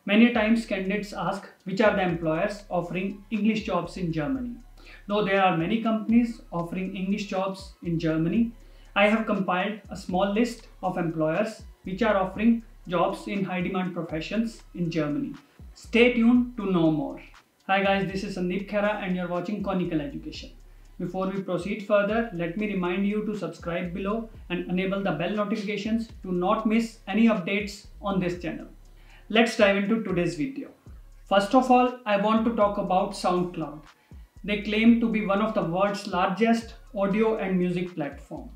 Many times candidates ask which are the employers offering English jobs in Germany. Though there are many companies offering English jobs in Germany, I have compiled a small list of employers which are offering jobs in high demand professions in Germany. Stay tuned to know more. Hi guys, this is Sandeep Khera and you're watching Conical Education. Before we proceed further, let me remind you to subscribe below and enable the bell notifications to not miss any updates on this channel. Let's dive into today's video. First of all, I want to talk about SoundCloud. They claim to be one of the world's largest audio and music platform.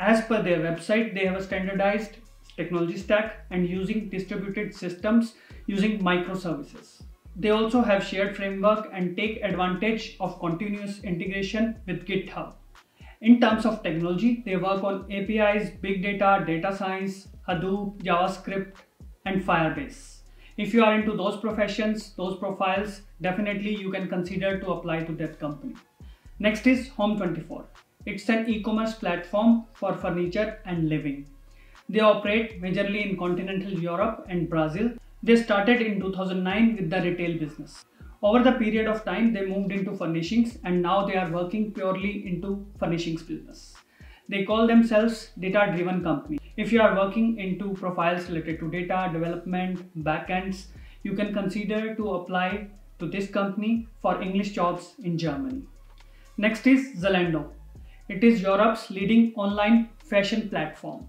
As per their website, they have a standardized technology stack and using distributed systems using microservices. They also have shared framework and take advantage of continuous integration with GitHub. In terms of technology, they work on APIs, big data, data science, Hadoop, JavaScript, and Firebase. If you are into those professions, those profiles, definitely you can consider to apply to that company. Next is Home24. It's an e-commerce platform for furniture and living. They operate majorly in continental Europe and Brazil. They started in 2009 with the retail business. Over the period of time, they moved into furnishings and now they are working purely into furnishings business. They call themselves data-driven company. If you are working into profiles related to data development, backends, you can consider to apply to this company for English jobs in Germany. Next is Zalando. It is Europe's leading online fashion platform.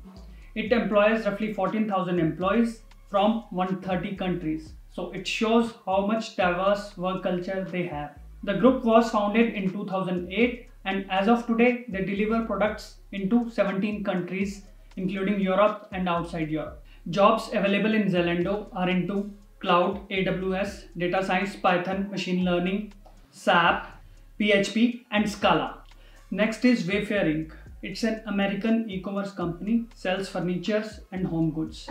It employs roughly 14,000 employees from 130 countries. So it shows how much diverse work culture they have. The group was founded in 2008 and as of today, they deliver products into 17 countries, including Europe and outside Europe. Jobs available in Zalando are into cloud, AWS, data science, Python, machine learning, SAP, PHP, and Scala. Next is Wayfair Inc. It's an American e-commerce company, sells furniture and home goods.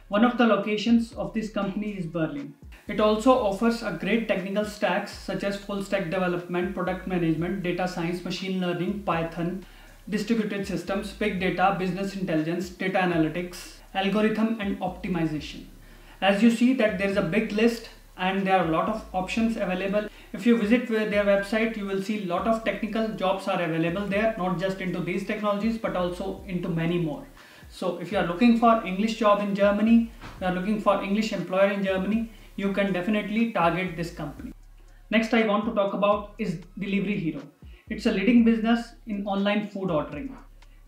One of the locations of this company is Berlin. It also offers a great technical stacks such as full stack development, product management, data science, machine learning, Python, distributed systems, big data, business intelligence, data analytics, algorithm and optimization. As you see that there is a big list and there are a lot of options available. If you visit their website, you will see a lot of technical jobs are available there, not just into these technologies, but also into many more. So if you are looking for English job in Germany, you are looking for English employer in Germany, you can definitely target this company. Next I want to talk about is Delivery Hero. It's a leading business in online food ordering.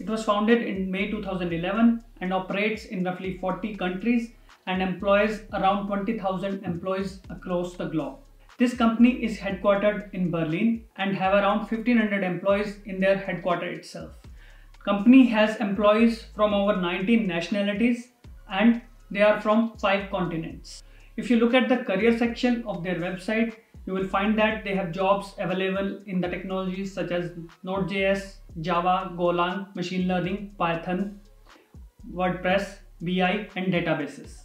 It was founded in May 2011 and operates in roughly 40 countries and employs around 20,000 employees across the globe. This company is headquartered in Berlin and have around 1,500 employees in their headquarters itself. Company has employees from over 19 nationalities and they are from 5 continents. If you look at the career section of their website, you will find that they have jobs available in the technologies such as Node.js, Java, Golang, machine learning, Python, WordPress, BI and databases.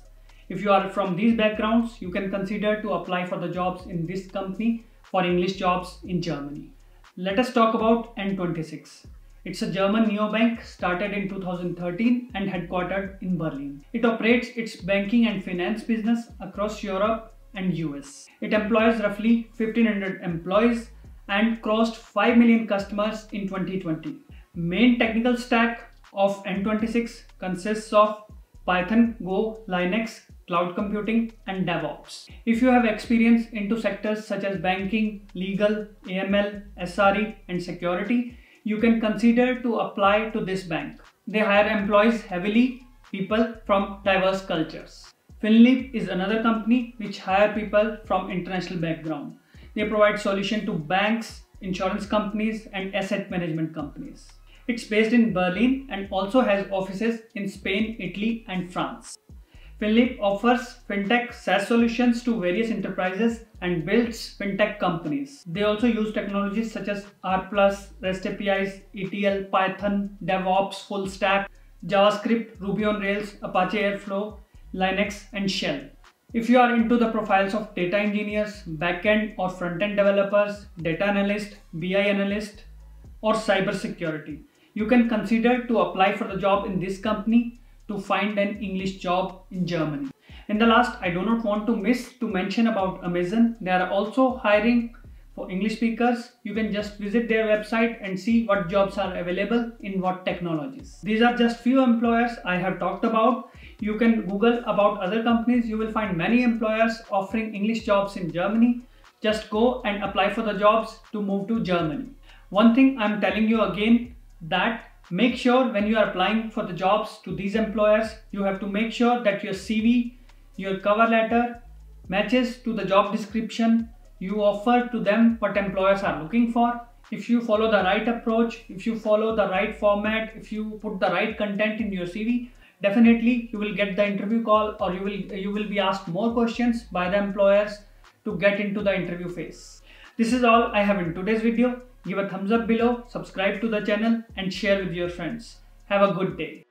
If you are from these backgrounds, you can consider to apply for the jobs in this company for English jobs in Germany. Let us talk about N26. It's a German neobank started in 2013 and headquartered in Berlin. It operates its banking and finance business across Europe and US. It employs roughly 1,500 employees and crossed 5 million customers in 2020. Main technical stack of N26 consists of Python, Go, Linux, cloud computing and DevOps. If you have experience into sectors such as banking, legal, AML, SRE and security, you can consider to apply to this bank. They hire employees heavily, people from diverse cultures. Finleap is another company which hire people from international background. They provide solution to banks, insurance companies and asset management companies. It's based in Berlin and also has offices in Spain, Italy and France. Finleap offers fintech SaaS solutions to various enterprises and builds fintech companies. They also use technologies such as R+, REST APIs, ETL, Python, DevOps, full stack, JavaScript, Ruby on Rails, Apache Airflow, Linux and Shell. If you are into the profiles of data engineers, backend or frontend developers, data analyst, BI analyst or cybersecurity, you can consider to apply for the job in this company to find an English job in Germany. In the last, I do not want to miss to mention about Amazon. They are also hiring for English speakers. You can just visit their website and see what jobs are available in what technologies. These are just few employers I have talked about. You can Google about other companies. You will find many employers offering English jobs in Germany. Just go and apply for the jobs to move to Germany. One thing I'm telling you again, that make sure when you are applying for the jobs to these employers, you have to make sure that your CV, your cover letter matches to the job description you offer to them what employers are looking for. If you follow the right approach, if you follow the right format, if you put the right content in your CV, definitely you will get the interview call, or you will be asked more questions by the employers to get into the interview phase. This is all I have in today's video. Give a thumbs up below, subscribe to the channel and share with your friends. Have a good day.